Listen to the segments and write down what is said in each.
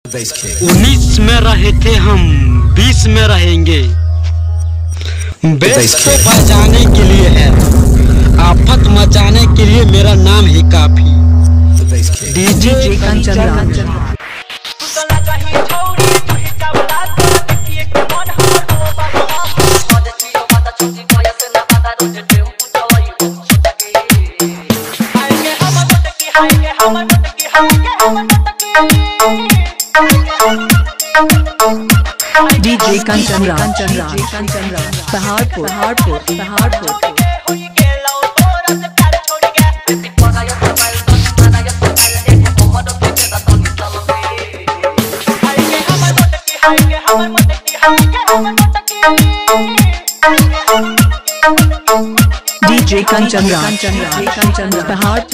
19 में रहे थे हम 20 में रहेंगे। बेस तो बजाने के लिए है, आफत मचाने के लिए मेरा नाम ही काफी। DJ Kanchan DJ Kanchan Paharpur DJ Kanchan Paharpur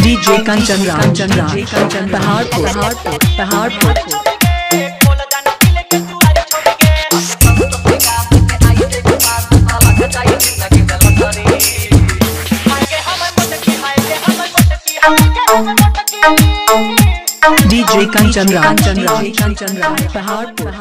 DJ Kanchan Paharpur DJ Kanchan Paharpur